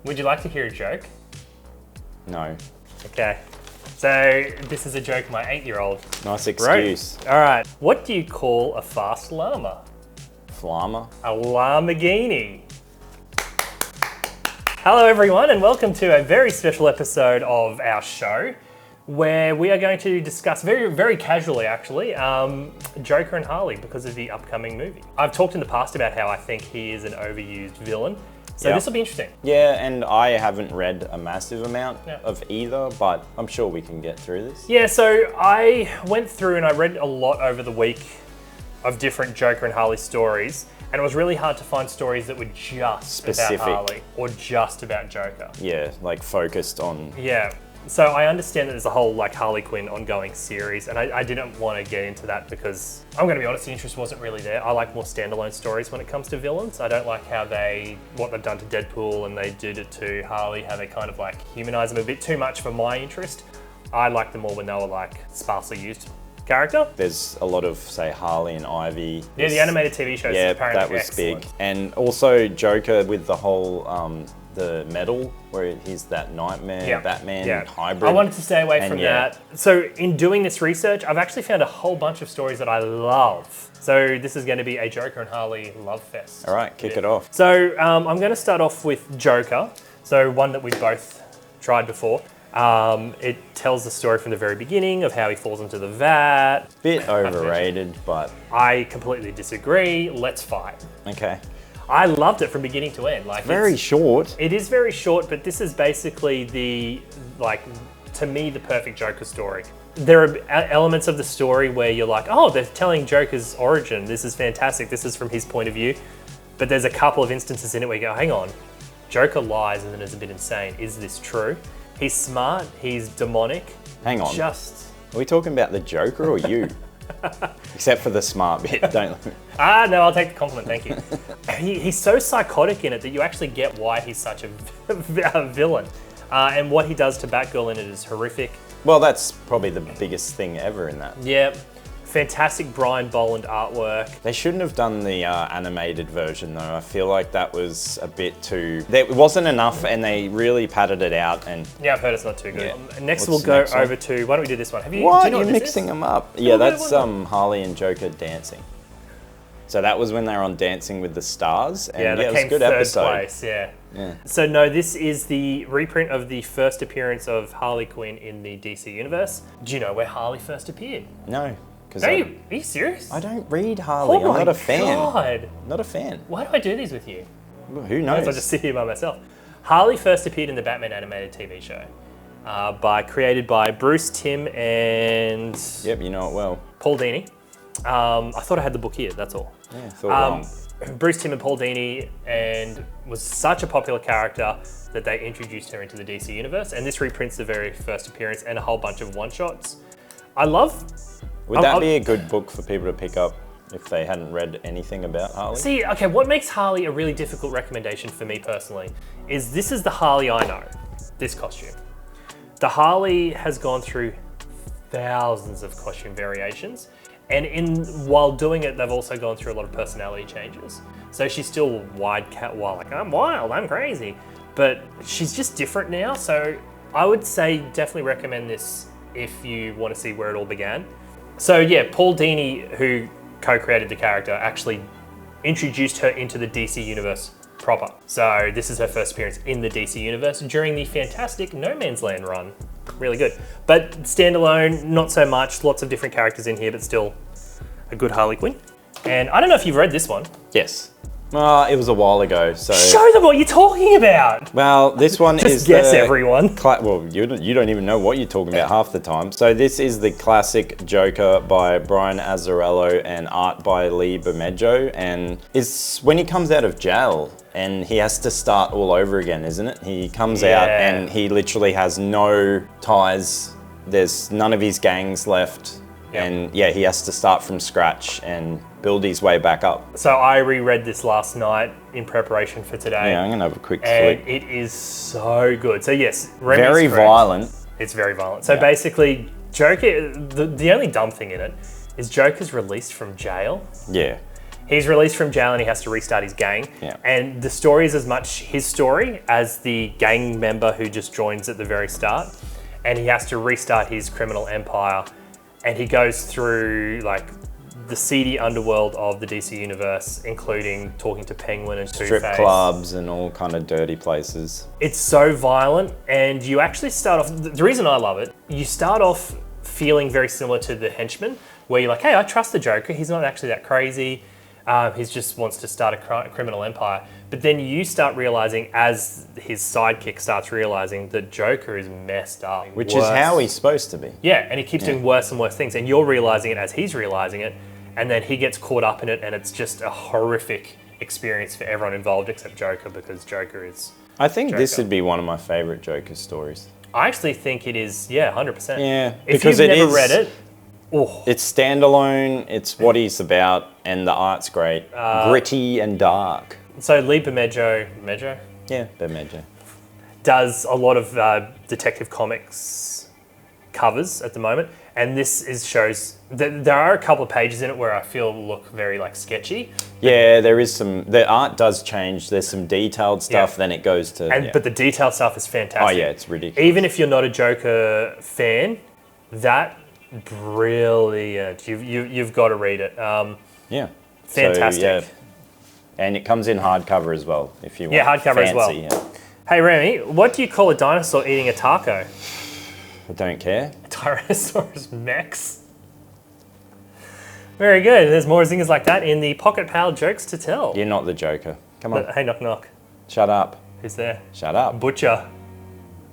Would you like to hear a joke? No. Okay. So this is a joke my 8-year-old Nice excuse. wrote. All right. What do you call a fast llama? Flamma. A Lamborghini. Hello everyone and welcome to a very special episode of our show where we are going to discuss very casually actually, Joker and Harley because of the upcoming movie. I've talked in the past about how I think he is an overused villain. So this will be interesting. Yeah, and I haven't read a massive amount of either, but I'm sure we can get through this. Yeah, so I went through and I read a lot over the week of different Joker and Harley stories, and it was really hard to find stories that were just Specific. about Harley or just about Joker. Yeah, like focused on... Yeah. So I understand that there's a whole like Harley Quinn ongoing series, and I didn't want to get into that because I'm going to be honest, the interest wasn't really there. I like more standalone stories when it comes to villains. I don't like how what they've done to Deadpool and they did it to Harley, how they kind of like humanize them a bit too much for my interest. I like them more when they were like sparsely used character. There's a lot of, say, Harley and Ivy. Yeah, the animated TV shows apparently that was excellent. big. And also Joker with the whole, the metal, where he's that Nightmare, Batman hybrid. I wanted to stay away from that. So in doing this research, I've actually found a whole bunch of stories that I love. So this is going to be a Joker and Harley love fest. All right, kick it off. So I'm going to start off with Joker. So one that we both tried before. It tells the story from the very beginning of how he falls into the vat. Bit overrated, but... I completely disagree. Let's fight. Okay. I loved it from beginning to end. Like very short. It is very short, but this is basically to me, the perfect Joker story. There are elements of the story where you're like, oh, they're telling Joker's origin. This is fantastic. This is from his point of view. But there's a couple of instances in it where you go, hang on, Joker lies and then is a bit insane. Is this true? He's smart. He's demonic. Hang on. Are we talking about the Joker or you? Except for the smart bit, don't we? No, I'll take the compliment, thank you. He's so psychotic in it that you actually get why he's such a villain. And what he does to Batgirl in it is horrific. Well, that's probably the biggest thing ever in that. Yeah. Fantastic Brian Boland artwork. They shouldn't have done the animated version though. I feel like that was a bit too... It wasn't enough and they really padded it out and... Yeah, I've heard it's not too good. Yeah. Next we'll go over to... Why don't we do this one? What? Do you know You're what mixing them up. Yeah, that's Harley and Joker dancing. So that was when they were on Dancing with the Stars. And that it was came a good third episode. place, yeah. So no, this is the reprint of the first appearance of Harley Quinn in the DC universe. Do you know where Harley first appeared? No. Are you serious? I don't read Harley. I'm not a fan. God. Not a fan. Why do I do these with you? Well, who knows? I just sit here by myself. Harley first appeared in the Batman animated TV show, created by Bruce Timm and... Yep, you know it well. Paul Dini. I thought I had the book here, that's all. Yeah, thought wrong. Bruce Timm and Paul Dini, and was such a popular character that they introduced her into the DC universe, and this reprints the very first appearance and a whole bunch of one-shots. Would that be a good book for people to pick up if they hadn't read anything about Harley? See, okay, what makes Harley a really difficult recommendation for me personally is this is the Harley I know, this costume. The Harley has gone through thousands of costume variations, and while doing it, they've also gone through a lot of personality changes. So she's still like, I'm wild, I'm crazy, but she's just different now. So I would say definitely recommend this if you want to see where it all began. So yeah, Paul Dini, who co-created the character, actually introduced her into the DC universe proper. So this is her first appearance in the DC universe during the fantastic No Man's Land run. Really good. But standalone, not so much. Lots of different characters in here, but still a good Harley Quinn. And I don't know if you've read this one. Yes. It was a while ago, so... Show them what you're talking about! Well, this one is Just guess, everyone. Well, you don't even know what you're talking about half the time. So this is the classic Joker by Brian Azzarello and art by Lee Bermejo. And it's when he comes out of jail and he has to start all over again, isn't it? He comes out and he literally has no ties. There's none of his gangs left. Yep. And yeah, he has to start from scratch and build his way back up. So I reread this last night in prepreparation for today. Yeah, I'm gonna have a quick and flick. It is so good. So yes, very violent. It's very violent. So basically, Joker, the only dumb thing in it is Joker's released from jail. Yeah. He's released from jail and he has to restart his gang. Yeah. And the story is as much his story as the gang member who just joins at the very start. And he has to restart his criminal empire. And he goes through like the seedy underworld of the DC universe, including talking to Penguin and Two-Face. Strip clubs and all kind of dirty places. It's so violent, and you actually start off, the reason I love it, you start off feeling very similar to The Henchman, where you're like, hey, I trust the Joker, he's not actually that crazy, he just wants to start a criminal empire. But then you start realizing, as his sidekick starts realizing, that Joker is messed up. Which is how he's supposed to be. Yeah, and he keeps doing worse and worse things, and you're realizing it as he's realizing it, and then he gets caught up in it, and it's just a horrific experience for everyone involved except Joker, because Joker is I think Joker. this would be one of my favourite Joker stories. I actually think it is, 100%. Yeah, If because you've it never is- read it, oh, It's standalone, it's what he's about, and the art's great. Gritty and dark. so Lee Bermejo Yeah, Bermejo. does a lot of Detective Comics covers at the moment, and this shows that there are a couple of pages in it where I feel look very like sketchy. Yeah, there is some, the art does change, there's some detailed stuff, Yeah. then it goes to, And but the detail stuff is fantastic. oh yeah, it's ridiculous. Even if you're not a Joker fan, that brilliant. You've got to read it. Yeah. Fantastic. So, yeah. And it comes in hardcover as well, if you want. Yeah, hardcover as well. Yeah. Hey Remy, what do you call a dinosaur eating a taco? I don't care. Tyrannosaurus Rex. Very good. There's more zingers like that in the Pocket Pal Jokes to Tell. You're not the Joker. Come on. Hey, knock knock. Shut up. Who's there? Shut up. Butcher.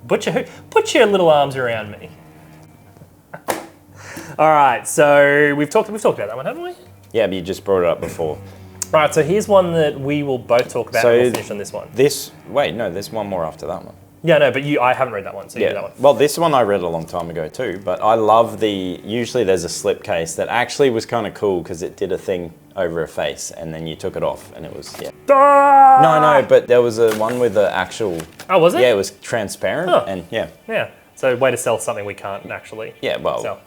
Butcher who? Put your little arms around me. All right, so we've talked about that one, haven't we? Yeah, but you just brought it up before. All right, so here's one that we will both talk about, So and we'll finish on this one. Wait, no, there's one more after that one. Yeah, no, but I haven't read that one, so you do that one. Well, this one I read a long time ago too, but I love usually there's a slipcase that actually was kind of cool because it did a thing over a face and then you took it off and it was, yeah. No, but there was a one with the actual... Oh, was it? Yeah, it was transparent and yeah. Yeah, so way to sell something we can't actually sell.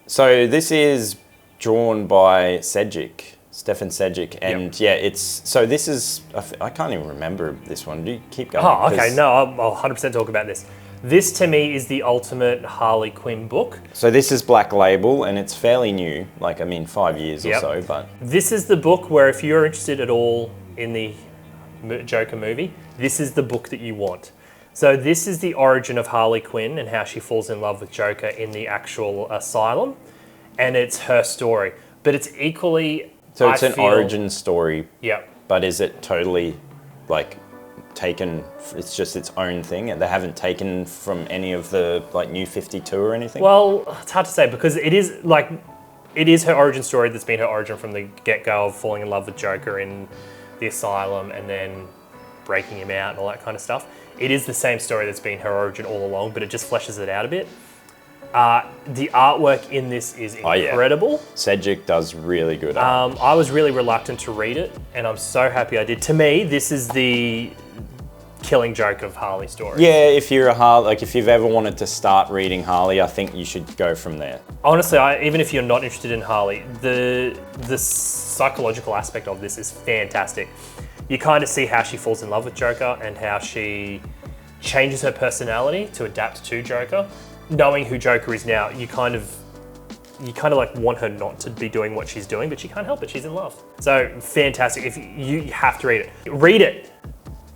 So this is drawn by Stefan Sejic, and this is, I can't even remember this one. Do you keep going? Oh, okay, no, I'll 100% talk about this. This to me is the ultimate Harley Quinn book. So this is Black Label, and it's fairly new, 5 years or so, but... This is the book where if you're interested at all in the Joker movie, this is the book that you want. So this is the origin of Harley Quinn and how she falls in love with Joker in the actual asylum, and it's her story. But it's equally... So it's an origin story, Yep. but is it totally, taken, it's just its own thing? They haven't taken from any of the, New 52 or anything? Well, it's hard to say because it is her origin story that's been her origin from the get-go of falling in love with Joker in the asylum and then breaking him out and all that kind of stuff. It is the same story that's been her origin all along, but it just fleshes it out a bit. The artwork in this is incredible. Sejic does really good art. I was really reluctant to read it, and I'm so happy I did. To me, this is the killing joke of Harley story. Yeah, if you're a Harley, if you've ever wanted to start reading Harley, I think you should go from there. Honestly, even if you're not interested in Harley, the psychological aspect of this is fantastic. You kind of see how she falls in love with Joker and how she changes her personality to adapt to Joker. Knowing who Joker is now, you kind of want her not to be doing what she's doing, but she can't help it. She's in love. So fantastic. If you have to read it, read it.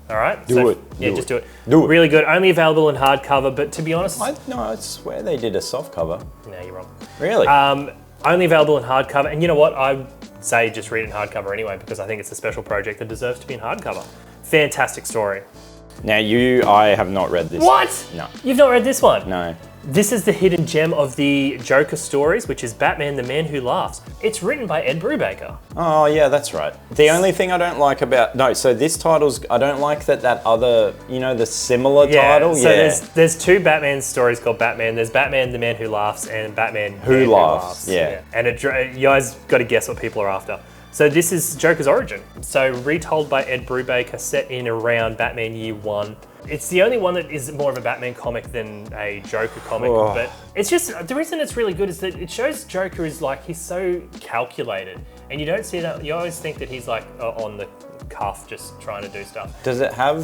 All right. Do it. Just do it. Do it. Really good. Only available in hardcover, but to be honest, I swear they did a soft cover. no, you're wrong. Really? Only available in hardcover, and you know what? I say just read it in hardcover anyway because I think it's a special project that deserves to be in hardcover. Fantastic story. Now I have not read this. What? No. You've not read this one? No. This is the hidden gem of the Joker stories, which is Batman, the Man Who Laughs. It's written by Ed Brubaker. Oh yeah, that's right. The only thing I don't like so this title's, I don't like that other, the similar title. So there's two Batman stories called Batman. There's Batman, the Man Who Laughs, and Batman Who Laughs. Yeah. And you guys got to guess what people are after. So this is Joker's origin. So retold by Ed Brubaker, set in around Batman Year One. It's the only one that is more of a Batman comic than a Joker comic, but it's just, the reason it's really good is that it shows Joker is he's so calculated And you don't see that, you always think that he's like on the cuff just trying to do stuff. Does it have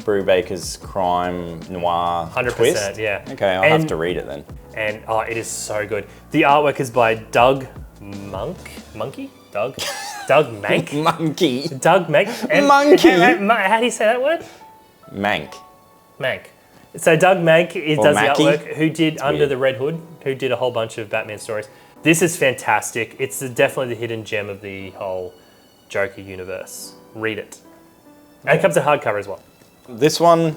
Brubaker's crime noir 100%, twist? yeah. Okay, I'll have to read it then. And oh, it is so good. The artwork is by Doug Monkey? Doug Mank? Monkey. Doug Mank. Monkey. How do you say that word? Mank. Mank. So Doug Mank does Mackie. the artwork, who did Under weird. the Red Hood, who did a whole bunch of Batman stories. This is fantastic. It's definitely the hidden gem of the whole Joker universe. Read it. And it comes in hardcover as well. This one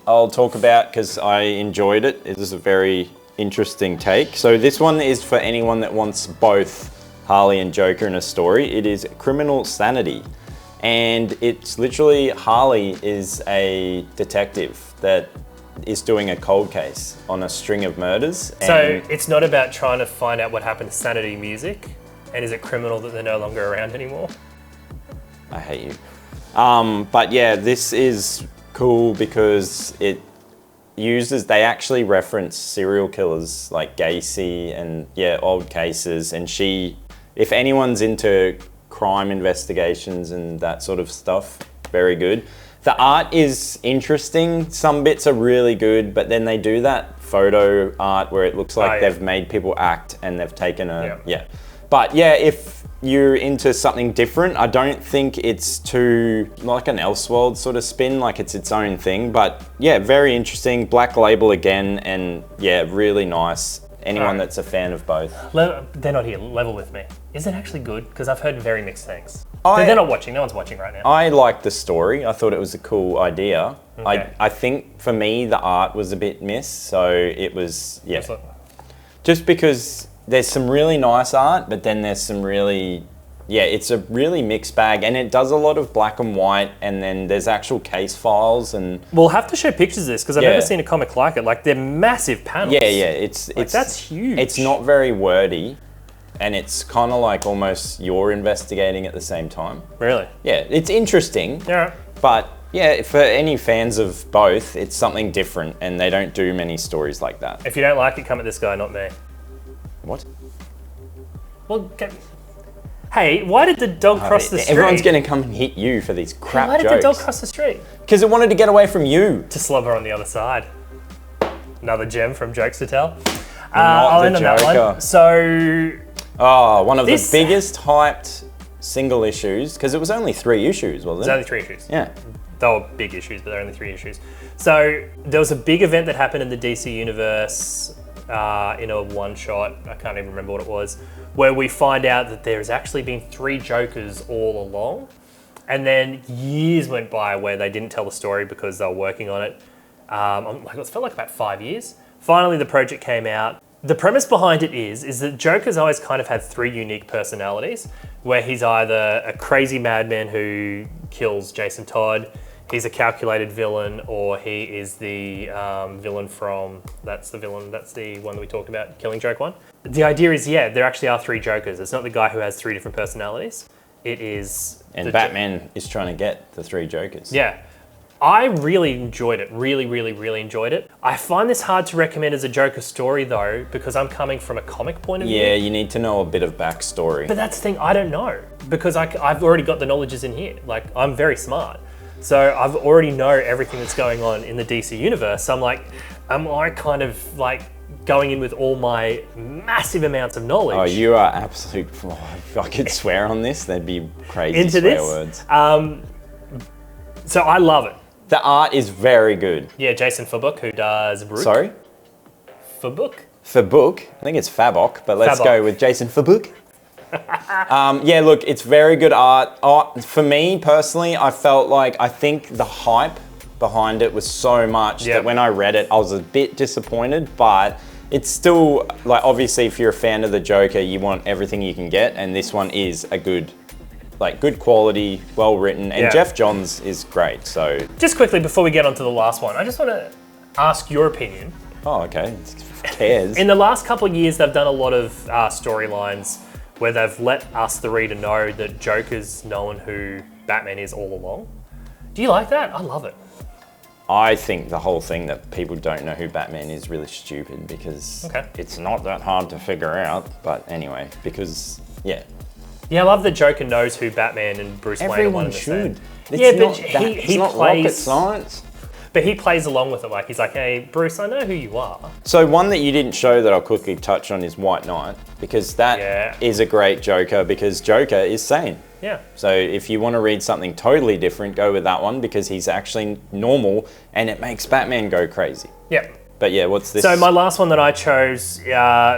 I'll talk about because I enjoyed it. It is a very interesting take. So this one is for anyone that wants both Harley and Joker in a story. It is Criminal Sanity. And it's literally Harley is a detective that is doing a cold case on a string of murders. So it's not about trying to find out what happened to Sanity music, and is it criminal that they're no longer around anymore? I hate you. But yeah, this is cool because it they actually reference serial killers like Gacy and old cases. And if anyone's into crime investigations and that sort of stuff, very good. The art is interesting. Some bits are really good, but then they do that photo art where it looks like they've made people act and they've taken But yeah, if you're into something different, I don't think it's too like an Elseworld sort of spin, like it's its own thing. But yeah, very interesting. Black label again, and yeah, really nice. Anyone that's a fan of both. They're not here. Level with me. Is it actually good? Because I've heard very mixed things. They're not watching. No one's watching right now. I liked the story. I thought it was a cool idea. Okay. I think for me, the art was a bit missed. So it was, just because there's some really nice art, but then there's some really, it's a really mixed bag. And it does a lot of black and white, and then there's actual case files. And we'll have to show pictures of this because I've never seen a comic like it. Like, they're massive panels. It's that's huge. It's not very wordy. And it's kind of like almost you're investigating at the same time. Really? Yeah, it's interesting. Yeah. But yeah, for any fans of both, it's something different, and they don't do many stories like that. If you don't like it, come at this guy, not me. What? Well, hey, why did the dog cross the street? Everyone's going to come and hit you for these crap jokes. Why did the dog jokes. cross the street? Because it wanted to get away from you. To slobber on the other side. Another gem from Jokes to Tell. Not I'll the end on that Joker. one. So... one of the biggest hyped single issues, because it was only 3 issues, wasn't it? It was only 3 issues. Yeah. They were big issues, but they're only 3 issues. So there was a big event that happened in the DC universe in a one-shot, I can't even remember what it was, where we find out that there's actually been 3 Jokers all along. And then years went by where they didn't tell the story because they were working on it. It felt like about 5 years. Finally, the project came out. The premise behind it is that Joker's always kind of had 3 unique personalities, where he's either a crazy madman who kills Jason Todd, he's a calculated villain, or he is the villain from, that's the one that we talked about, Killing Joke 1. The idea is, there actually are 3 Jokers. It's not the guy who has 3 different personalities. It is... And Batman is trying to get the 3 Jokers. Yeah. I really enjoyed it. Really, really, really enjoyed it. I find this hard to recommend as a Joker story though, because I'm coming from a comic point of view. Yeah, you need to know a bit of backstory. But that's the thing, I don't know, because I've already got the knowledge is in here. Like, I'm very smart. So I've already know everything that's going on in the DC universe. So I'm like, am I kind of like going in with all my massive amounts of knowledge? Oh, you are absolute... if I could swear on this, there'd be crazy into swear this. words. So I love it. The art is very good. Yeah, Jason Fabok, who does Brook. Sorry? Fabok? Fabok. I think it's Fabok, but let's go with Jason Fabok. Look, it's very good art. For me, personally, I think the hype behind it was so much that when I read it, I was a bit disappointed, but it's still, like, obviously, if you're a fan of the Joker, you want everything you can get, and this one is a good quality, well written, and Jeff Johns is great, so. Just quickly, before we get on to the last one, I just want to ask your opinion. Oh, okay, who cares? In the last couple of years, they've done a lot of storylines where they've let us, the reader, know that Joker's known who Batman is all along. Do you like that? I love it. I think the whole thing that people don't know who Batman is really stupid because it's not that hard to figure out, but anyway, because, Yeah, I love that Joker knows who Batman and Bruce Wayne are. Everyone one and the same. should. Yeah, It's but not that- he it's not rocket plays. science. But he plays along with it. Like he's like, hey, Bruce, I know who you are. So one that you didn't show that I'll quickly touch on is White Knight, because that is a great Joker, because Joker is sane. Yeah. So if you want to read something totally different, go with that one, because he's actually normal and it makes Batman go crazy. Yeah. But yeah, what's this? So my last one that I chose,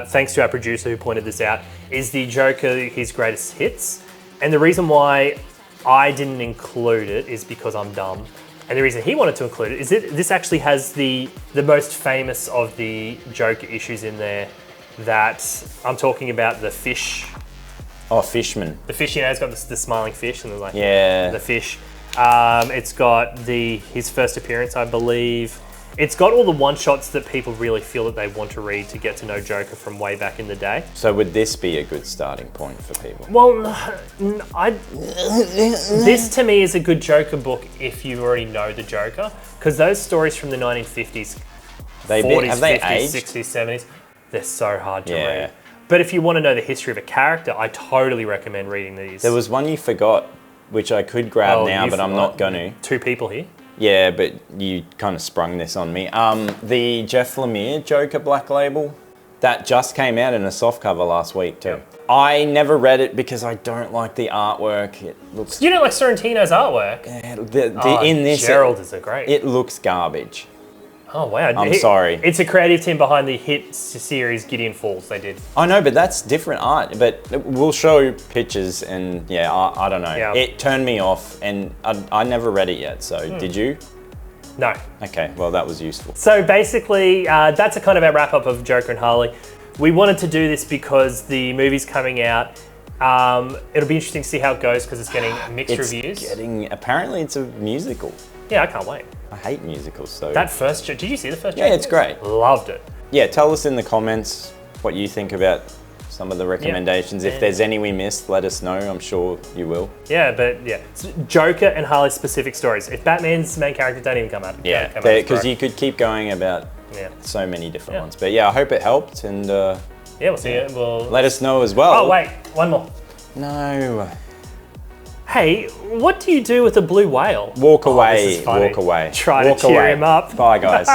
thanks to our producer who pointed this out, is the Joker, his greatest hits. And the reason why I didn't include it is because I'm dumb. And the reason he wanted to include it is that this actually has the most famous of the Joker issues in there. That I'm talking about the fish. Oh, Fishman. The fish, it's got the smiling fish and like the fish. It's got his first appearance, I believe. It's got all the one-shots that people really feel that they want to read to get to know Joker from way back in the day. So would this be a good starting point for people? Well, this to me is a good Joker book if you already know the Joker, because those stories from the 1950s, 40s, have they 50s, aged? 60s, 70s, they're so hard to Yeah. read. But if you want to know the history of a character, I totally recommend reading these. There was one you forgot, which I could grab now, but I'm not going to. Two people here. Yeah, but you kind of sprung this on me. The Jeff Lemire Joker Black Label, that just came out in a softcover last week too. Yep. I never read it because I don't like the artwork. It looks... You don't like Sorrentino's artwork? in this, Gerald is a great. It looks garbage. Oh wow! I'm sorry. It's a creative team behind the hit series Gideon Falls. They did. I know, but that's different art. But we'll show pictures, and yeah, I don't know. Yeah. It turned me off, and I never read it yet. So did you? No. Okay, well that was useful. So basically, that's a kind of our wrap up of Joker and Harley. We wanted to do this because the movie's coming out. It'll be interesting to see how it goes because it's getting mixed reviews. Apparently it's a musical. Yeah, I can't wait. I hate musicals, so... Did you see the first Yeah, it's great. Loved it. Yeah, tell us in the comments what you think about some of the recommendations. If there's any we missed, let us know. I'm sure you will. Yeah, but yeah. It's Joker and Harley specific stories. If Batman's main character don't even come out. Yeah, because you could keep going about so many different ones. But yeah, I hope it helped, and yeah, we'll see it. let us know as well. Oh wait, one more. No. Hey, what do you do with a blue whale? Walk away. This is funny. Walk away. Try Walk to cheer away. him up. Bye, guys.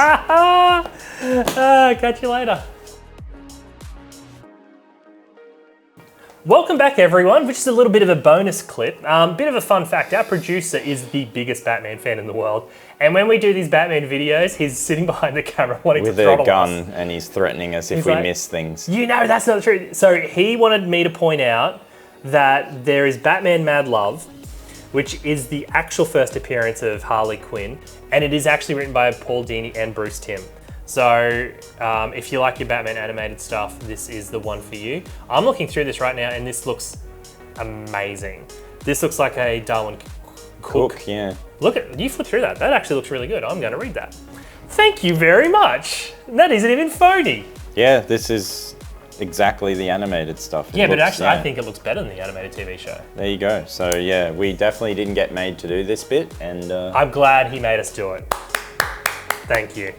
Catch you later. Welcome back, everyone, which is a little bit of a bonus clip. Bit of a fun fact, our producer is the biggest Batman fan in the world. And when we do these Batman videos, he's sitting behind the camera wanting to throttle us. With a gun, and he's threatening us if we miss things. You know, that's not true. So he wanted me to point out that there is Batman Mad Love, which is the actual first appearance of Harley Quinn, and it is actually written by Paul Dini and Bruce Timm. So if you like your Batman animated stuff, this is the one for you. I'm looking through this right now, and this looks amazing. This looks like a Darwin Cook. Yeah. Look at you flip through that. That actually looks really good. I'm going to read that. Thank you very much. That isn't even phony. Yeah, this is exactly the animated stuff. But actually, I think it looks better than the animated TV show. There you go. So yeah, we definitely didn't get made to do this bit, and I'm glad he made us do it. Thank you.